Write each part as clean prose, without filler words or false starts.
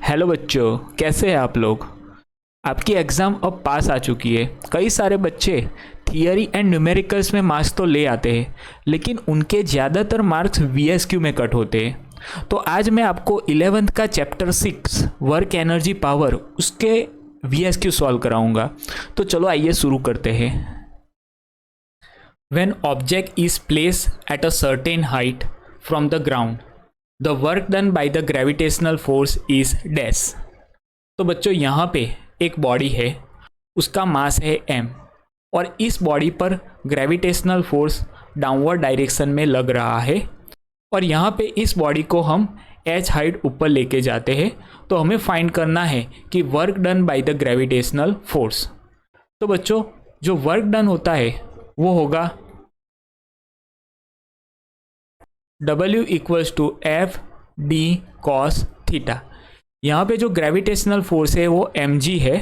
Hello बच्चों, कैसे हैं आप लोग। आपकी एग्ज़ाम अब पास आ चुकी है। कई सारे बच्चे थियरी एंड न्यूमेरिकल्स में मार्क्स तो ले आते हैं, लेकिन उनके ज़्यादातर मार्क्स वीएसक्यू में कट होते हैं। तो आज मैं आपको 11th का चैप्टर 6 वर्क एनर्जी पावर उसके वीएसक्यू सॉल्व कराऊंगा। तो चलो आइए शुरू करते हैं। When object is placed at a certain height from the ground, the work done by the gravitational force is dash। तो बच्चों यहाँ पे एक बॉडी है, उसका मास है m और इस बॉडी पर ग्रेविटेशनल फोर्स डाउनवर्ड डायरेक्शन में लग रहा है और यहाँ पे इस बॉडी को हम h हाइट ऊपर लेके जाते हैं। तो हमें फाइंड करना है कि work done by the gravitational force. तो बच्चों जो वर्क डन होता है वो होगा W equals to F D cos theta. यहाँ पे जो ग्रेविटेशनल फोर्स है वो mg है।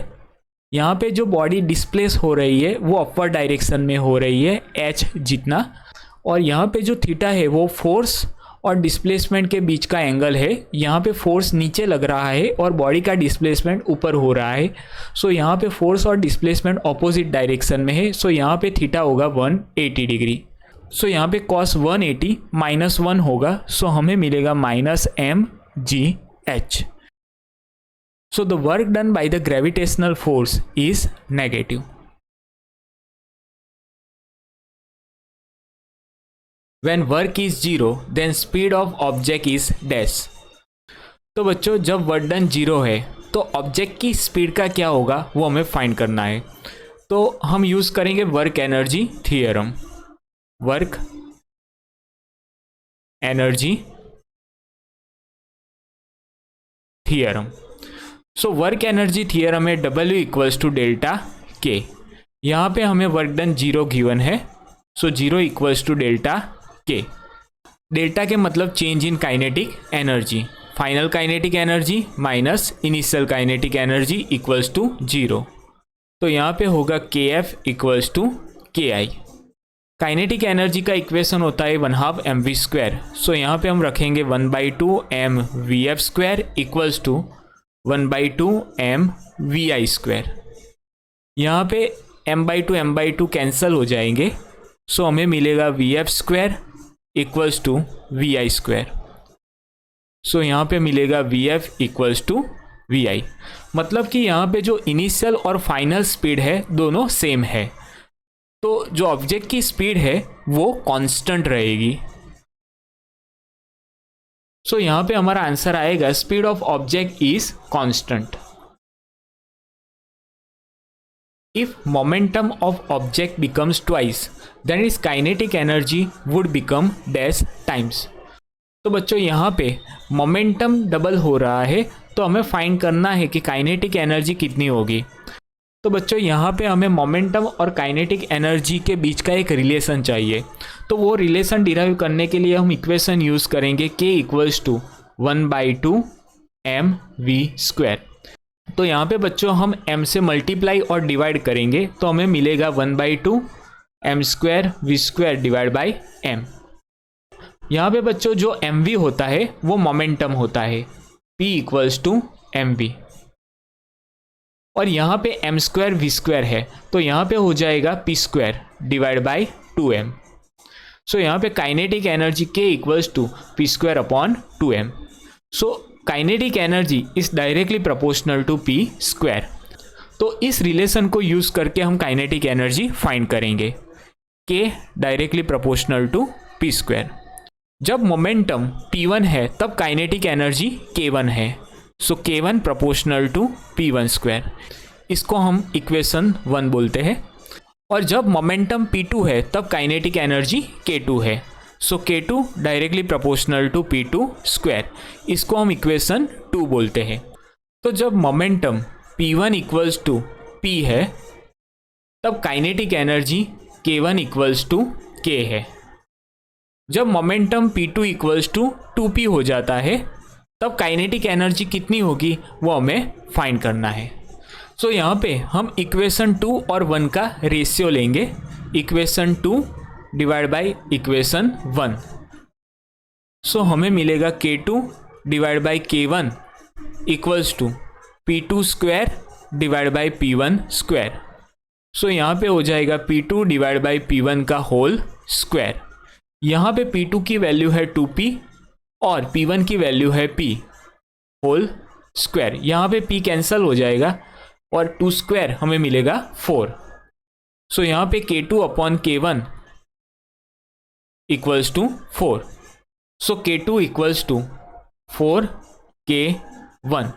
यहाँ पे जो बॉडी डिस्प्लेस हो रही है वो अपवर्ड डायरेक्शन में हो रही है h जितना, और यहाँ पे जो थीटा है वो फोर्स और डिस्प्लेसमेंट के बीच का एंगल है। यहाँ पे फोर्स नीचे लग रहा है और बॉडी का डिस्प्लेसमेंट ऊपर हो रहा है। सो यहाँ पे फोर्स और डिस्प्लेसमेंट ऑपोजिट डायरेक्शन में है। सो यहाँ पे थीटा होगा 180 डिग्री। सो यहाँ पे cos 180 -1 होगा। सो हमें मिलेगा -mgh। So the work done by the gravitational force is negative. When work is 0, then speed of object is dash. तो बच्चों जब वर्क डन 0 है तो ऑब्जेक्ट की स्पीड का क्या होगा वो हमें फाइंड करना है। तो हम यूज करेंगे work energy theorem. Work energy theorem. So work energy theorem है W equals to delta K. यहाँ पे हमें वर्क डन 0 गिवन है। So 0 equals to delta K. Delta K मतलब change in kinetic energy. Final kinetic energy minus initial kinetic energy equals to 0। तो यहाँ पे होगा KF equals to KI। Kinetic energy का इक्वेशन होता है 1/2 mv²। सो यहाँ पे हम रखेंगे 1/2 mvf² इक्वल्स टू 1/2 mvi²। यहाँ पे m/2 कैंसिल हो जाएंगे। सो हमें मिलेगा vf² इक्वल्स टू vi²। सो यहाँ पे मिलेगा vf इक्वल्स टू vi। मतलब कि यहाँ पे जो इनिशियल और फाइनल स्पीड है दोनों सेम है। तो जो ऑब्जेक्ट की स्पीड है वो कांस्टेंट रहेगी। सो यहाँ पे हमारा आंसर आएगा speed of object is constant if momentum of object becomes twice then its kinetic energy would become dash times. तो बच्चों यहाँ पे मोमेंटम डबल हो रहा है तो हमें फाइंड करना है कि काइनेटिक एनर्जी कितनी होगी। तो बच्चों यहाँ पे हमें मोमेंटम और काइनेटिक एनर्जी के बीच का एक रिलेशन चाहिए। तो वो रिलेशन डिराइव करने के लिए हम इक्वेशन यूज़ करेंगे K इक्वल्स टू 1/2 mv²। तो यहाँ पे बच्चों हम m से मल्टीप्लाई और डिवाइड करेंगे तो हमें मिलेगा 1/2 m² v² divide by m। यहाँ पे बच्चों जो mv होता है वो मोमेंटम होता है p इक्वल्स टू mv, और यहाँ पे m² v² है तो यहाँ पे हो जाएगा p² divide by 2m। So यहाँ पे kinetic energy K equals to p² upon 2m। So kinetic energy is directly proportional to p²। तो इस रिलेशन को यूज़ करके हम काइनेटिक एनर्जी फाइंड करेंगे। K directly proportional to p²। जब momentum p1 है तब काइनेटिक एनर्जी k1 है। सो K1 प्रोपोर्शनल टू p1²। इसको हम इक्वेशन 1 बोलते हैं। और जब मोमेंटम p2 है तब काइनेटिक एनर्जी k2 है। So K2 directly proportional to p2²। इसको हम इक्वेशन 2 बोलते हैं। तो जब momentum p1 equals to p है तब kinetic energy K1 equals to k है। जब momentum p2 equals to 2p हो जाता है तब काइनेटिक एनर्जी कितनी होगी वो हमें फाइंड करना है। सो यहाँ पे हम इक्वेशन 2 और 1 का रेशियो लेंगे। Equation 2 divide by equation 1। So हमें मिलेगा K2 divide by K1 equals to P2 square divide by P1 square. So यहाँ पे हो जाएगा P2 डिवाइड बाई P1 का होल स्क्वायर। यहाँ पे P2 की वैल्यू है 2P और P1 की वैल्यू है P होल स्क्वायर। यहाँ पे P कैंसिल हो जाएगा और 2 स्क्वायर हमें मिलेगा 4। सो यहाँ पे K2 upon K1 equals to 4। So K2 equals to 4K1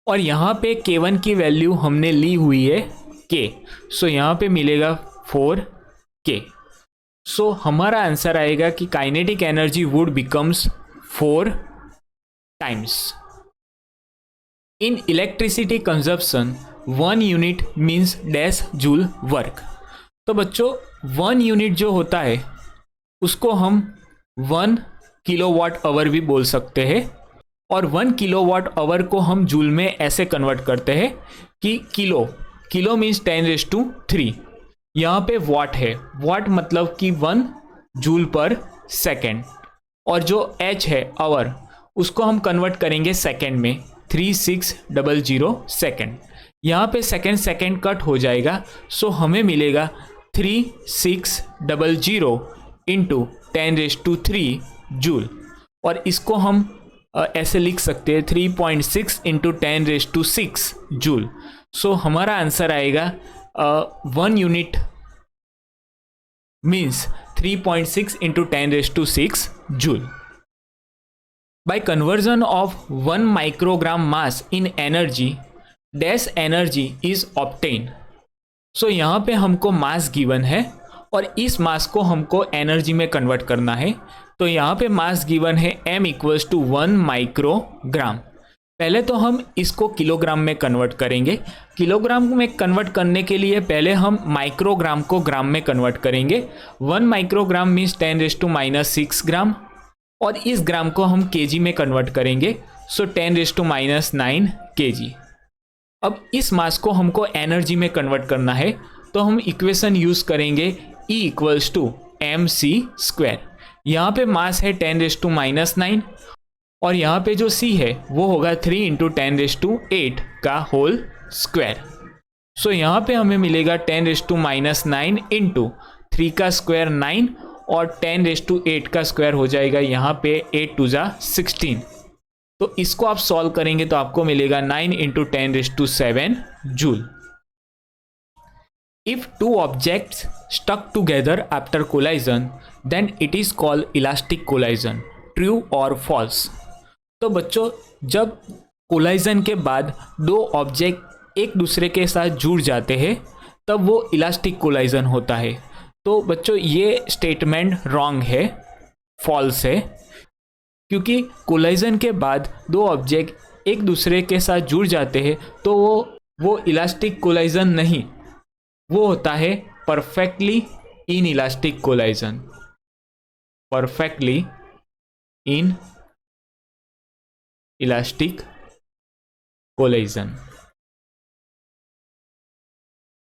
और यहाँ पे K1 की वैल्यू हमने ली हुई है K। सो यहाँ पे मिलेगा 4K। सो हमारा आंसर आएगा कि kinetic energy would becomes 4 times. In electricity consumption 1 unit means dash joule work. तो बच्चों 1 यूनिट जो होता है उसको हम 1 किलोवाट आवर भी बोल सकते हैं और 1 किलोवाट आवर को हम जूल में ऐसे कन्वर्ट करते हैं कि किलो मीन्स 10⁻3। यहाँ पे वाट है, वाट मतलब कि 1 जूल पर सेकेंड और जो H है आवर उसको हम कन्वर्ट करेंगे सेकेंड में 3600 सेकेंड। यहाँ पे सेकेंड कट हो जाएगा। सो हमें मिलेगा 3600 इंटू 10⁻3 जूल और इसको हम ऐसे लिख सकते हैं 3.6 इंटू 10⁻6 जूल। सो हमारा आंसर आएगा 1 unit means 3.6 into 10⁻6 joule. By conversion of 1 microgram mass in energy, dash energy is obtained। सो यहाँ पे हमको मास गिवन है और इस मास को हमको एनर्जी में कन्वर्ट करना है। तो यहाँ पे मास गिवन है m इक्वल्स टू 1 माइक्रोग्राम। पहले तो हम इसको किलोग्राम में कन्वर्ट करेंगे। किलोग्राम में कन्वर्ट करने के लिए पहले हम माइक्रोग्राम को ग्राम में कन्वर्ट करेंगे। 1 माइक्रोग्राम मीन्स 10⁻6 ग्राम और इस ग्राम को हम केजी में कन्वर्ट करेंगे। सो 10⁻9 केजी। अब इस मास को हमको एनर्जी में कन्वर्ट करना है तो हम इक्वेशन यूज करेंगे E equals to mc square. यहाँ पे मास है 10⁻9 और यहाँ पे जो C है वो होगा 3 इंटू 10⁸ का होल स्क्वायर। सो यहाँ पे हमें मिलेगा 10⁻9 इंटू 3 का स्क्वायर 9 और 10⁸ का स्क्वायर हो जाएगा यहाँ पे 8 2 जा 16। तो इसको आप सॉल्व करेंगे तो आपको मिलेगा 9 into 10⁻7 joule. If two objects stuck together after collision then it is called elastic collision. True और फॉल्स। तो बच्चों जब कोलाइजन के बाद दो ऑब्जेक्ट एक दूसरे के साथ जुड़ जाते हैं तब वो इलास्टिक कोलाइजन होता है। तो बच्चों ये स्टेटमेंट रॉन्ग है, फॉल्स है, क्योंकि कोलाइजन के बाद दो ऑब्जेक्ट एक दूसरे के साथ जुड़ जाते हैं तो वो इलास्टिक कोलाइजन नहीं, वो होता है perfectly in elastic collision. Perfectly in elastic collision.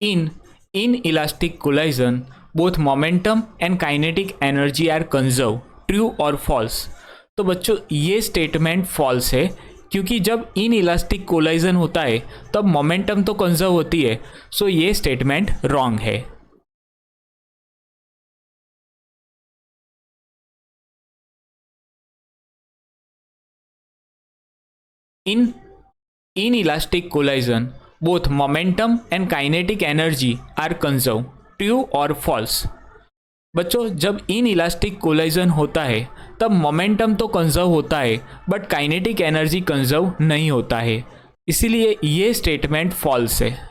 In inelastic collision, both momentum and kinetic energy are conserved। True और false। तो बच्चों ये स्टेटमेंट फॉल्स है क्योंकि जब इनइलास्टिक कोलाइजन होता है तब मोमेंटम तो कंजर्व होती है। सो ये स्टेटमेंट रॉन्ग है। In inelastic collision, both momentum and kinetic energy are conserved। True और फॉल्स। बच्चों जब इनइलास्टिक कोलाइजन होता है तब मोमेंटम तो कंजर्व होता है बट काइनेटिक एनर्जी कंजर्व नहीं होता है, इसीलिए ये स्टेटमेंट फॉल्स है।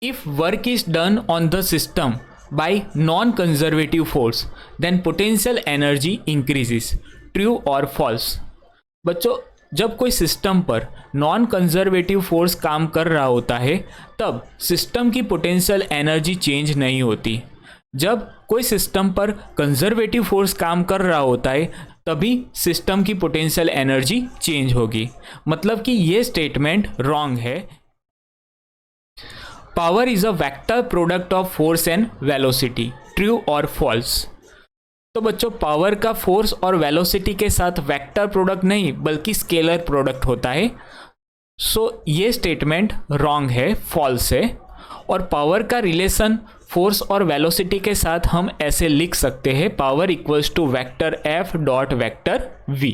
If work is done on the system by non conservative force then potential energy increases. True और फॉल्स। बच्चों जब कोई सिस्टम पर नॉन कंजर्वेटिव फोर्स काम कर रहा होता है तब सिस्टम की पोटेंशियल एनर्जी चेंज नहीं होती। जब कोई सिस्टम पर कंजर्वेटिव फोर्स काम कर रहा होता है तभी सिस्टम की पोटेंशियल एनर्जी चेंज होगी। मतलब कि ये स्टेटमेंट रॉन्ग है। Power is a vector product of force and velocity. True और फॉल्स। तो बच्चों पावर का फोर्स और वेलोसिटी के साथ वेक्टर प्रोडक्ट नहीं बल्कि स्केलर प्रोडक्ट होता है। सो ये स्टेटमेंट रॉन्ग है, फॉल्स है। और पावर का रिलेशन फोर्स और वेलोसिटी के साथ हम ऐसे लिख सकते हैं, power equals to vector F dot vector V.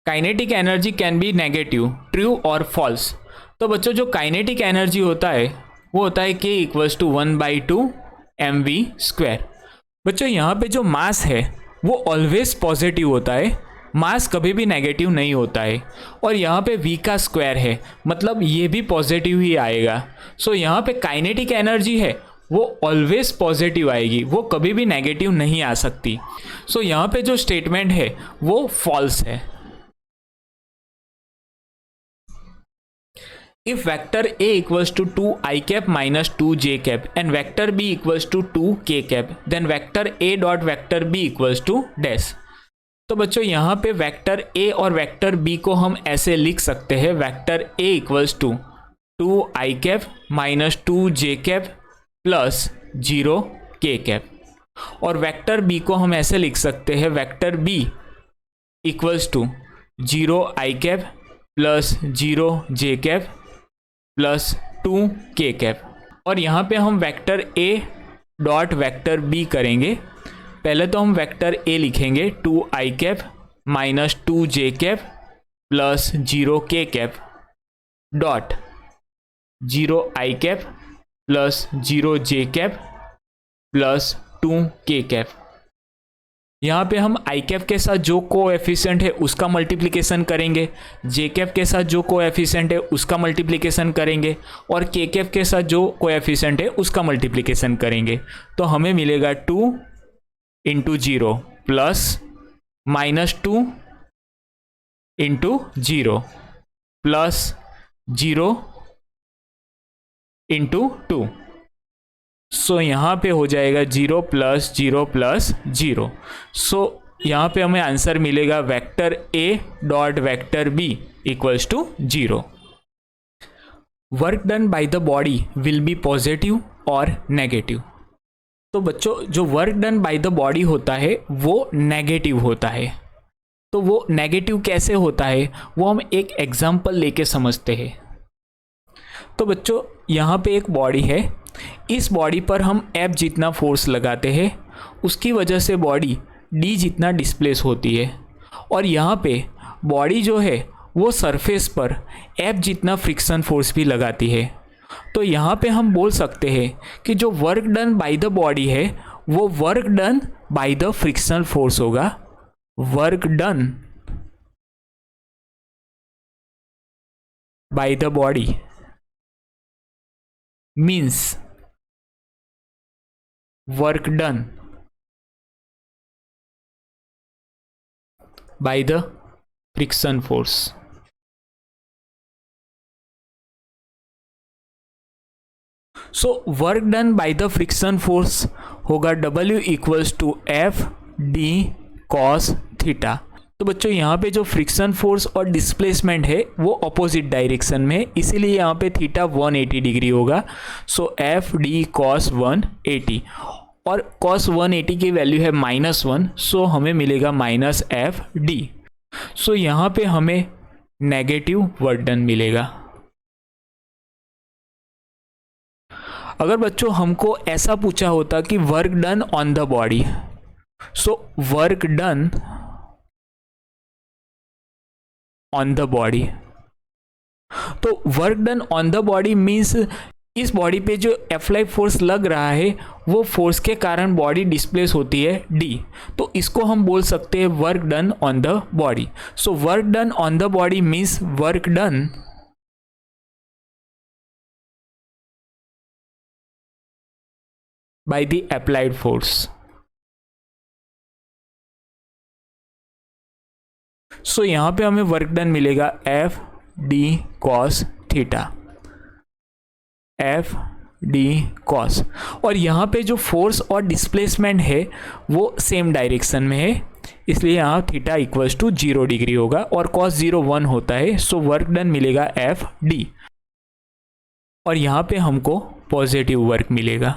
Kinetic energy can be negative, true और फॉल्स। तो बच्चों जो काइनेटिक एनर्जी होता है वो होता है के इक्वल्स टू 1/2 mv²। बच्चों यहाँ पे जो मास है वो ऑलवेज पॉजिटिव होता है, मास कभी भी नेगेटिव नहीं होता है। और यहाँ पे v का स्क्वायर है, मतलब ये भी पॉजिटिव ही आएगा। सो यहाँ पे काइनेटिक एनर्जी है वो ऑलवेज पॉजिटिव आएगी, वो कभी भी नेगेटिव नहीं आ सकती। सो यहाँ पे जो स्टेटमेंट है वो फॉल्स है। If vector A equals to 2i cap minus 2j cap and vector B equals to 2k cap, then vector A dot vector B equals to dash। तो बच्चों यहाँ पे वेक्टर A और वेक्टर B को हम ऐसे लिख सकते हैं, vector A equals to 2i cap minus 2j cap plus 0k cap. और वेक्टर B को हम ऐसे लिख सकते हैं, vector B equals to 0i cap plus 0j cap plus 2k cap. और यहाँ पे हम vector A dot vector B करेंगे। पहले तो हम वेक्टर A लिखेंगे 2i cap minus 2j cap plus 0k cap dot 0i cap plus 0j cap plus 2k cap. यहाँ पे हम आई कैप के साथ जो कोएफिशिएंट है उसका मल्टीप्लिकेशन करेंगे, जे कैप के साथ जो कोएफिशिएंट है उसका मल्टीप्लिकेशन करेंगे और के कैप के साथ जो कोएफिशिएंट है उसका मल्टीप्लिकेशन करेंगे। तो हमें मिलेगा 2 into 0 plus minus 2 into 0 plus 0 into 2। सो यहाँ पे हो जाएगा 0 प्लस 0 प्लस 0। सो यहाँ पे हमें आंसर मिलेगा vector A dot vector B equals to 0। Work done by the body will be positive और नेगेटिव। तो बच्चों जो work done by the body होता है वो नेगेटिव होता है। तो वो नेगेटिव कैसे होता है वो हम एक एग्जाम्पल लेके समझते हैं। तो बच्चों यहाँ पे एक बॉडी है, इस बॉडी पर हम F जितना फोर्स लगाते हैं, उसकी वजह से बॉडी D जितना डिस्प्लेस होती है। और यहाँ पे बॉडी जो है वो सरफेस पर F जितना फ्रिक्शन फोर्स भी लगाती है। तो यहाँ पे हम बोल सकते हैं कि जो work done by the body है वो work done by the frictional force होगा। Work done by the body means work done by the friction force। so work done by the friction force होगा W equals to F D cos theta. तो बच्चों यहाँ पे जो friction force और displacement है वो अपोजिट डायरेक्शन में है, इसीलिए यहाँ पे थीटा 180 डिग्री होगा। सो एफ डी कॉस 180 और कॉस 180 की वैल्यू है -1, सो हमें मिलेगा माइनस एफ डी। सो यहाँ पे हमें नेगेटिव वर्क डन मिलेगा। अगर बच्चों हमको ऐसा पूछा होता कि work done on the body, so work done on the body, तो work done on the body means इस बॉडी पे जो अप्लाई फोर्स लग रहा है वो फोर्स के कारण बॉडी डिस्प्लेस होती है D, तो इसको हम बोल सकते हैं work done on the body. So work done on the body means work done by the applied force. So यहाँ पे हमें वर्क डन मिलेगा F D cos theta, F D cos. और यहाँ पे जो फोर्स और डिस्प्लेसमेंट है वो सेम डायरेक्शन में है, इसलिए यहाँ थीटा इक्वल्स टू 0 डिग्री होगा और कॉस 0 1 होता है। सो वर्क डन मिलेगा एफ डी और यहाँ पे हमको पॉजिटिव वर्क मिलेगा।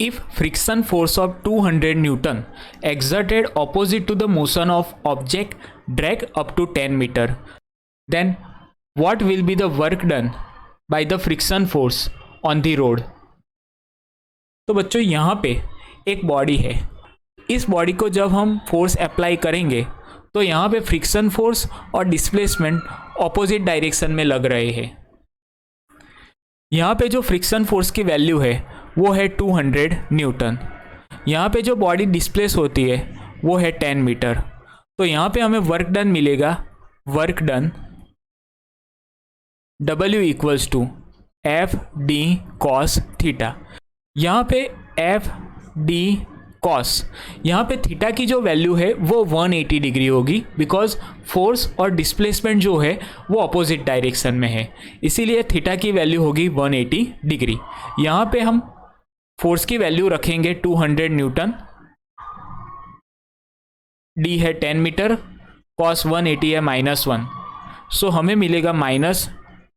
if friction force of 200 Newton exerted opposite to the motion of object drag up to 10 meter, then what will be the work done by the friction force on the road? तो बच्चों यहाँ पे एक body है, इस body को जब हम फोर्स अप्लाई करेंगे तो यहाँ पे फ्रिक्शन फोर्स और डिस्प्लेसमेंट ऑपोजिट डायरेक्शन में लग रहे हैं। यहाँ पे जो फ्रिक्शन फोर्स की वैल्यू है वो है 200 न्यूटन। यहाँ पे जो बॉडी डिस्प्लेस होती है वो है 10 मीटर। तो यहाँ पे हमें वर्क डन मिलेगा, work done W equals to F D cos theta. यहाँ पे एफ डी कॉस, यहाँ पे थीटा की जो वैल्यू है वो 180 डिग्री होगी, बिकॉज फोर्स और डिस्प्लेसमेंट जो है वो अपोजिट डायरेक्शन में है, इसीलिए थीटा की वैल्यू होगी 180 डिग्री। यहाँ पे हम फोर्स की वैल्यू रखेंगे 200 न्यूटन, डी है 10 मीटर, कॉस 180 है -1, सो हमें मिलेगा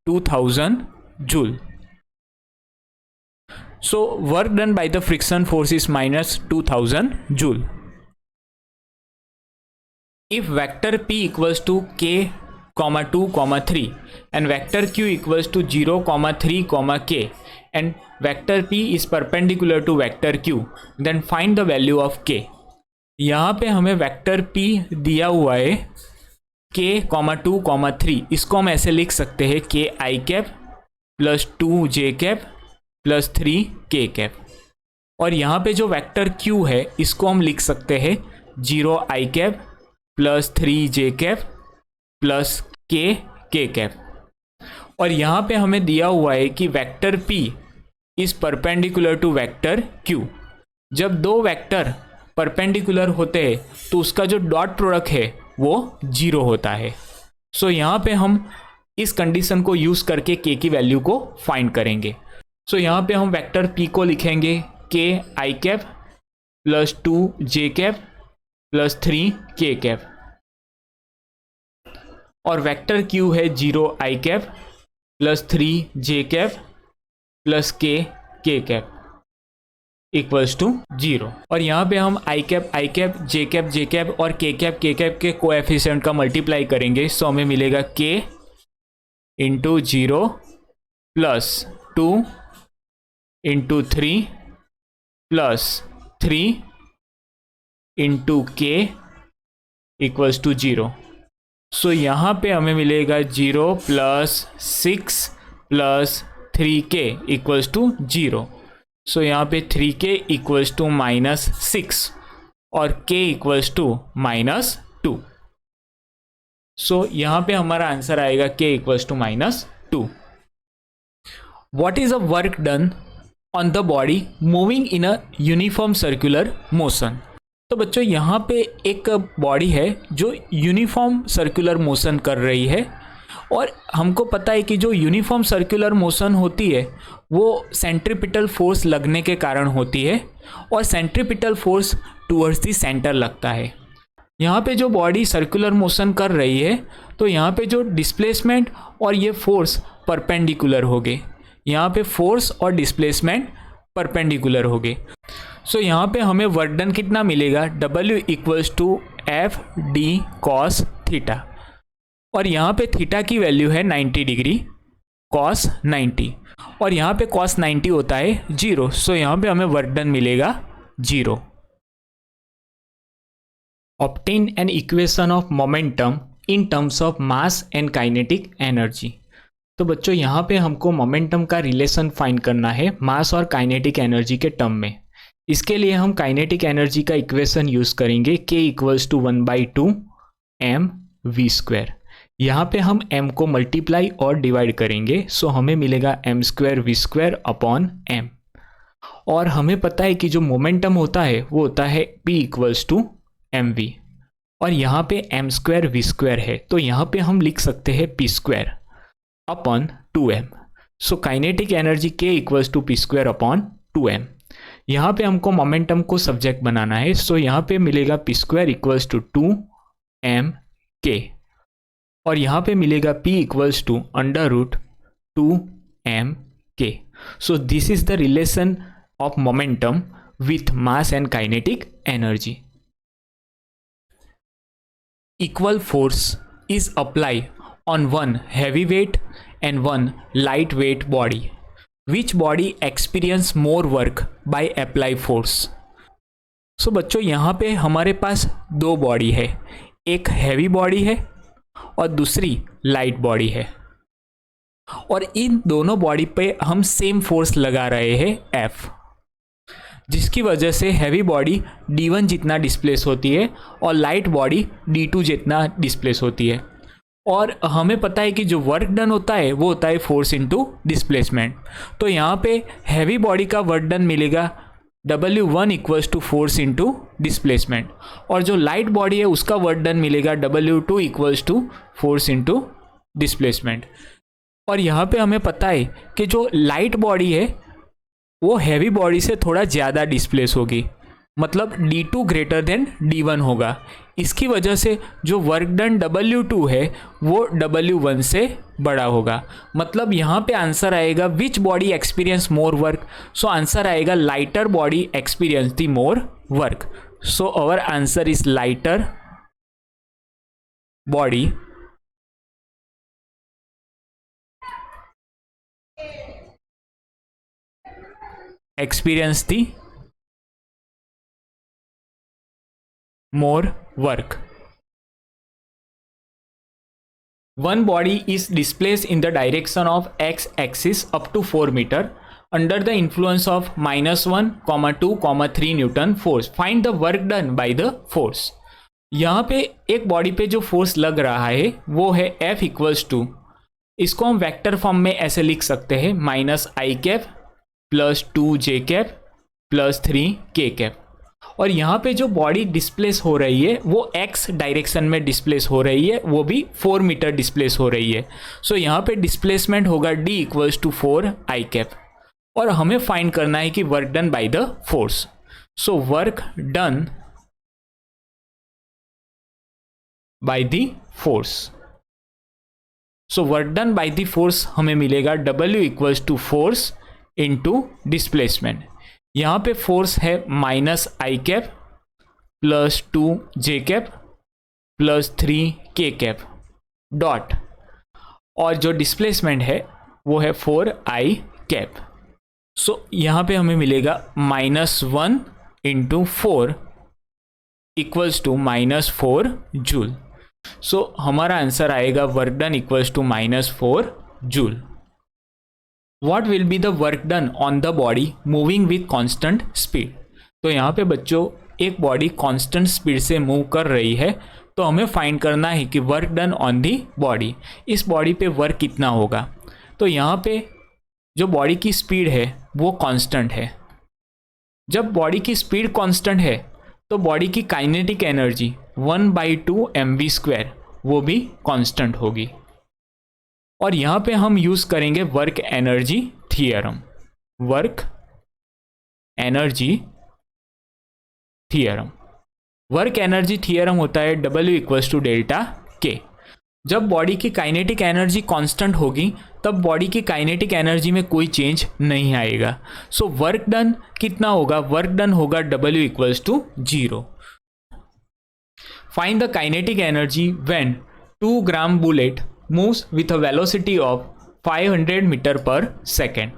-2000 joule. So work done by the friction force is -2000 joule. If vector P equals to k, 2, 3 and vector Q equals to 0, 3, k and vector P is perpendicular to vector Q, then find the value of k. यहाँ पे हमें vector P दिया हुआ है k, 2, 3, इसको हम ऐसे लिख सकते हैं k I cap plus 2 j cap plus 3 के कैप, और यहाँ पे जो वेक्टर Q है इसको हम लिख सकते हैं 0 I cap plus 3 j cap plus K cap. और यहाँ पे हमें दिया हुआ है कि वेक्टर P is perpendicular to vector Q। जब दो वेक्टर परपेंडिकुलर होते हैं तो उसका जो डॉट प्रोडक्ट है वो 0 होता है। सो यहाँ पे हम इस कंडीशन को यूज़ करके k की वैल्यू को फाइंड करेंगे। सो यहाँ पे हम वेक्टर P को लिखेंगे k I cap plus 2 j cap plus 3 k cap, और वेक्टर Q है 0 I cap plus 3 j cap plus k cap equals to 0। और यहाँ पे हम I कैप j कैप और k कैप के कोएफिशिएंट का मल्टीप्लाई करेंगे, सो हमें मिलेगा k into 0 plus 2 into 3 plus 3 into k equals to 0। So यहाँ पे हमें मिलेगा 0 plus 6 plus 3k equals to 0। So यहाँ पे 3k इक्वल्स टू -6 और k इक्वल्स टू -2। सो यहाँ पे हमारा आंसर आएगा k equals to -2। What is a work done on the body moving in a uniform circular motion? तो बच्चों यहाँ पे एक बॉडी है जो यूनिफॉर्म सर्कुलर मोशन कर रही है, और हमको पता है कि जो यूनिफॉर्म सर्कुलर मोशन होती है वो सेंट्रीपिटल फोर्स लगने के कारण होती है, और centripetal force towards the centre लगता है। यहाँ पे जो बॉडी सर्कुलर मोशन कर रही है तो यहाँ पे जो डिस्प्लेसमेंट और ये फोर्स परपेंडिकुलर हो गए, यहाँ पे फोर्स और डिस्प्लेसमेंट परपेंडिकुलर हो गए। सो यहाँ पे हमें वर्क डन कितना मिलेगा, W equals to F D cos theta, और यहाँ पे थीटा की वैल्यू है 90 डिग्री कॉस 90, और यहाँ पे कॉस 90 होता है 0। सो यहाँ पे हमें वर्क डन मिलेगा 0। Obtain an equation of momentum in terms of mass and kinetic energy. तो बच्चों यहाँ पे हमको मोमेंटम का रिलेशन फाइंड करना है मास और काइनेटिक एनर्जी के टर्म में। इसके लिए हम काइनेटिक एनर्जी का इक्वेशन यूज़ करेंगे k इक्वल्स टू 1/2 mv²। यहाँ पे हम m को मल्टीप्लाई और डिवाइड करेंगे, सो हमें मिलेगा m² v² अपॉन m। और हमें पता है कि जो मोमेंटम होता है वो होता है p इक्वल्स टू mv, और यहाँ पे m² v² है, तो यहाँ पे हम लिख सकते हैं p² upon 2m। So kinetic energy k equals to p² upon 2m। यहाँ पे हमको मोमेंटम को सब्जेक्ट बनाना है, सो यहाँ पे मिलेगा p² इक्वल्स टू 2mk, और यहाँ पे मिलेगा p equals to √2mk। So this is the relation of momentum with mass and kinetic energy. Equal force is applied on one heavy weight and one lightweight body. Which body experience more work by apply force? सो बच्चों यहाँ पे हमारे पास दो body है, एक heavy body है और दूसरी लाइट बॉडी है, और इन दोनों बॉडी पे हम सेम फोर्स लगा रहे हैं F, जिसकी वजह से हैवी बॉडी D1 जितना डिस्प्लेस होती है और लाइट बॉडी D2 जितना डिस्प्लेस होती है। और हमें पता है कि जो वर्क डन होता है वो होता है फोर्स इनटू डिस्प्लेसमेंट। तो यहाँ पे हैवी बॉडी का वर्क डन मिलेगा W1 equals to force into displacement, और जो लाइट बॉडी है उसका वर्क डन मिलेगा W2 equals to force into displacement. और यहाँ पे हमें पता है कि जो लाइट बॉडी है वो हैवी बॉडी से थोड़ा ज़्यादा डिस्प्लेस होगी, मतलब D2 ग्रेटर देन D1 होगा। इसकी वजह से जो वर्क डन W2 है वो W1 से बड़ा होगा। मतलब यहाँ पे आंसर आएगा which body experience more work. So answer आएगा lighter body experience the more work. So our answer is lighter body experience the more work. One body is displaced in the direction of x-axis up to 4 meter under the influence of -1, 2, 3 Newton force. Find the work done by the force. यहाँ पे एक body पे जो force लग रहा है वो है F इक्वल्स टू, इसको हम वेक्टर फॉर्म में ऐसे लिख सकते हैं -i cap plus 2j cap plus 3k cap. और यहाँ पे जो बॉडी डिस्प्लेस हो रही है वो x डायरेक्शन में डिस्प्लेस हो रही है, वो भी 4 मीटर डिस्प्लेस हो रही है। सो यहाँ पे डिस्प्लेसमेंट होगा d equals to 4i cap, और हमें फाइंड करना है कि work done by the force. So work done by the force, so work done by the force हमें मिलेगा W equals to force into displacement. यहाँ पे फोर्स है -i cap plus 2j cap plus 3k cap dot, और जो displacement है वो है 4i कैप। सो यहाँ पे हमें मिलेगा -1 into 4 equals to -4 joule. So हमारा आंसर आएगा work done equals to -4 joule. What will be the work done on the body moving with constant speed? तो यहाँ पे बच्चों एक बॉडी कांस्टेंट स्पीड से मूव कर रही है, तो हमें फाइंड करना है कि work done on the body, इस बॉडी पे वर्क कितना होगा। तो यहाँ पे जो बॉडी की स्पीड है वो कांस्टेंट है। जब बॉडी की स्पीड कांस्टेंट है तो बॉडी की काइनेटिक एनर्जी 1/2 mv² वो भी कांस्टेंट होगी। और यहाँ पे हम यूज़ करेंगे work energy theorem. Work energy theorem, work energy theorem होता है W equals to delta K। जब बॉडी की काइनेटिक एनर्जी कांस्टेंट होगी तब बॉडी की काइनेटिक एनर्जी में कोई चेंज नहीं आएगा। सो वर्क डन कितना होगा? वर्क डन होगा W equals to 0। Find the kinetic energy when 2 gram bullet moves with a velocity of 500 metre per second.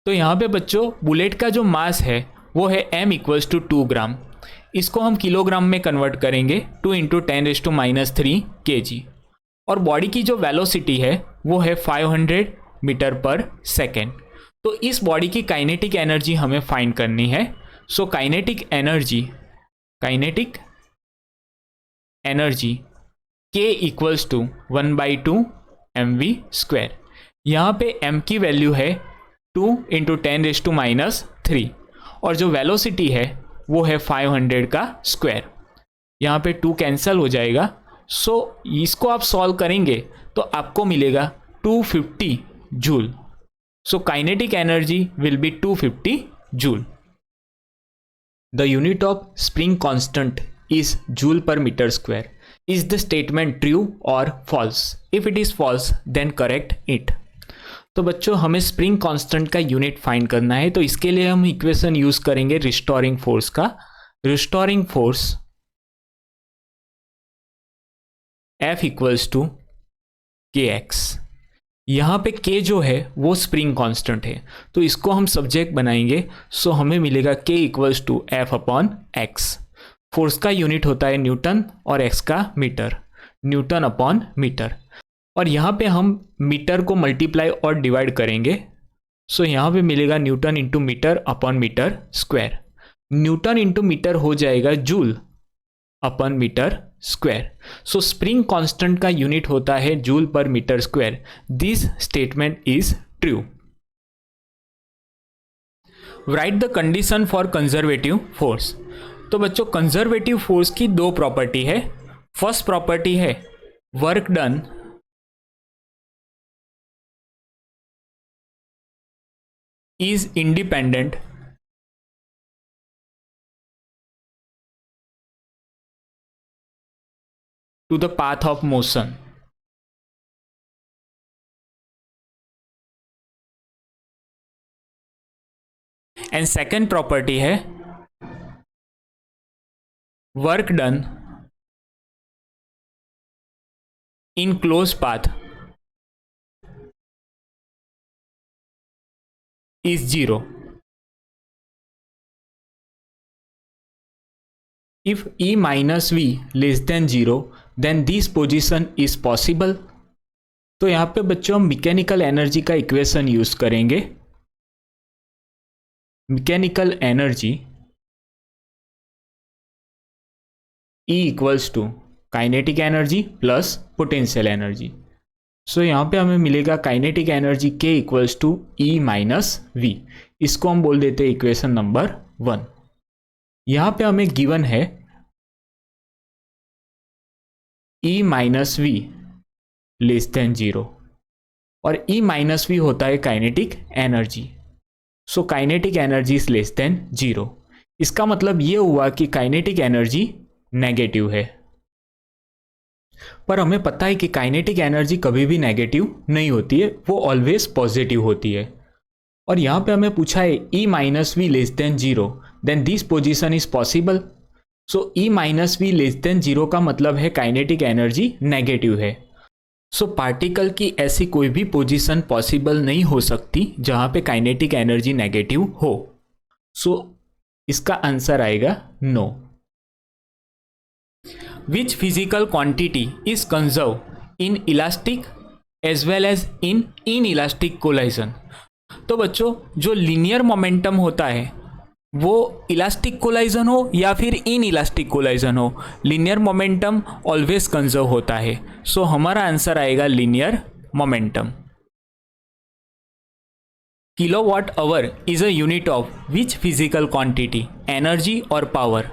तो यहाँ पे बच्चों बुलेट का जो मास है वो है m इक्वल्स टू 2 ग्राम, इसको हम किलोग्राम में कन्वर्ट करेंगे 2 × 10⁻³ kg, और बॉडी की जो वेलोसिटी है वो है 500 मीटर पर सेकेंड। तो इस बॉडी की काइनेटिक एनर्जी हमें फाइंड करनी है। So kinetic energy K equals to 1/2 mv²। यहाँ पे m की वैल्यू है 2 × 10⁻³ और जो वेलोसिटी है वो है 500 का स्क्वायर। यहाँ पे 2 कैंसिल हो जाएगा। सो इसको आप सॉल्व करेंगे तो आपको मिलेगा 250 joule. So kinetic energy will be 250 joule. The unit of spring constant is joule per metre square. Is the statement true or false? If it is false, then correct it. तो बच्चों हमें spring constant का unit find करना है, तो इसके लिए हम इक्वेशन यूज करेंगे रिस्टोरिंग फोर्स का। Restoring force F equals to kx। यहाँ पे k जो है वो स्प्रिंग कांस्टेंट है, तो इसको हम सब्जेक्ट बनाएंगे। सो हमें मिलेगा k equals to F upon x। Force का यूनिट होता है न्यूटन और x का मीटर, न्यूटन अपॉन मीटर। और यहाँ पे हम मीटर को मल्टीप्लाई और डिवाइड करेंगे। सो यहाँ पे मिलेगा newton into metre upon metre square. Newton into metre हो जाएगा joule upon metre square. So spring constant का यूनिट होता है joule per metre square. This statement is true. Right the condition for conservative force. तो बच्चों conservative force की दो property है। फर्स्ट प्रॉपर्टी है work done is independent to the path of motion। And second property है work done in close path is zero. If E minus V less than 0 then this position is possible। तो यहाँ पे बच्चों हम mechanical energy का equation use करेंगे। Mechanical energy E equals to kinetic energy plus potential energy. So यहाँ पे हमें मिलेगा kinetic energy K equals to E minus V। इसको हम बोल देते हैं इक्वेशन नंबर 1। यहाँ पे हमें गिवन है E minus V less than 0 और E माइनस वी होता है kinetic energy. So kinetic energy is less than 0। इसका मतलब ये हुआ कि काइनेटिक एनर्जी नेगेटिव है। पर हमें पता है कि काइनेटिक एनर्जी कभी भी नेगेटिव नहीं होती है, वो ऑलवेज पॉजिटिव होती है। और यहाँ पे हमें पूछा है E minus V less than 0 then this position is possible. So E minus V less than 0 का मतलब है काइनेटिक एनर्जी नेगेटिव है। सो पार्टिकल की ऐसी कोई भी पोजीशन पॉसिबल नहीं हो सकती जहां पे काइनेटिक एनर्जी नेगेटिव हो। सो इसका आंसर आएगा no. Which physical quantity is conserve in elastic as well as in elastic collision. तो बच्चों जो लीनियर मोमेंटम होता है वो इलास्टिक कोलाइजन हो या फिर इन इलास्टिक कोलाइजन हो, लीनियर मोमेंटम ऑलवेज कंजर्व होता है। सो हमारा आंसर आएगा linear momentum. Kilowatt hour is a unit of which physical quantity, energy और पावर।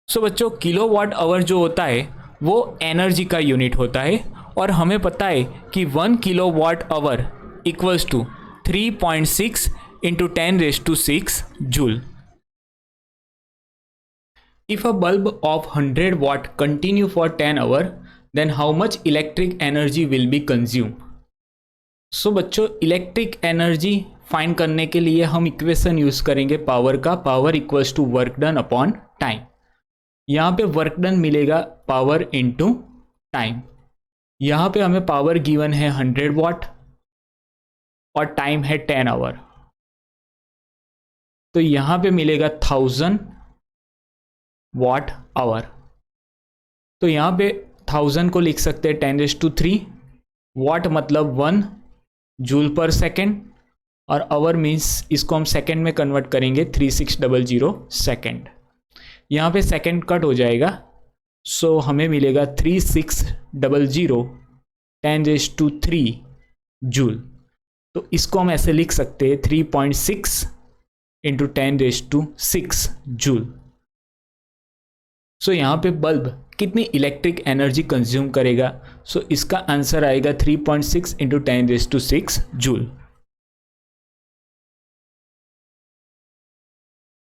सो बच्चों किलोवाट आवर जो होता है वो एनर्जी का यूनिट होता है और हमें पता है कि 1 kilowatt hour equals to 3.6 into 10⁶ joule। If a bulb of 100 watt continue for 10 hours, then how much electric energy will be consumed? So बच्चों इलेक्ट्रिक एनर्जी फाइंड करने के लिए हम इक्वेशन यूज करेंगे पावर का। Power equals to work done upon time. यहाँ पे work done मिलेगा पावर इंटू टाइम। यहाँ पे हमें पावर गिवन है 100 वाट और टाइम है 10 आवर, तो यहाँ पे मिलेगा 1000 वाट आवर। तो यहाँ पे 1000 को लिख सकते हैं 10⁻³ वाट मतलब 1 जूल पर सेकेंड और आवर मीन्स इसको हम सेकेंड में कन्वर्ट करेंगे 3600 सेकेंड। यहाँ पे सेकेंड कट हो जाएगा। सो हमें मिलेगा 3600 10⁻³ जूल। तो इसको हम ऐसे लिख सकते हैं 3.6 इंटू 10⁻⁶ जूल। सो यहाँ पे बल्ब कितनी इलेक्ट्रिक एनर्जी कंज्यूम करेगा? सो इसका आंसर आएगा 3.6 इंटू 10⁻⁶ जूल।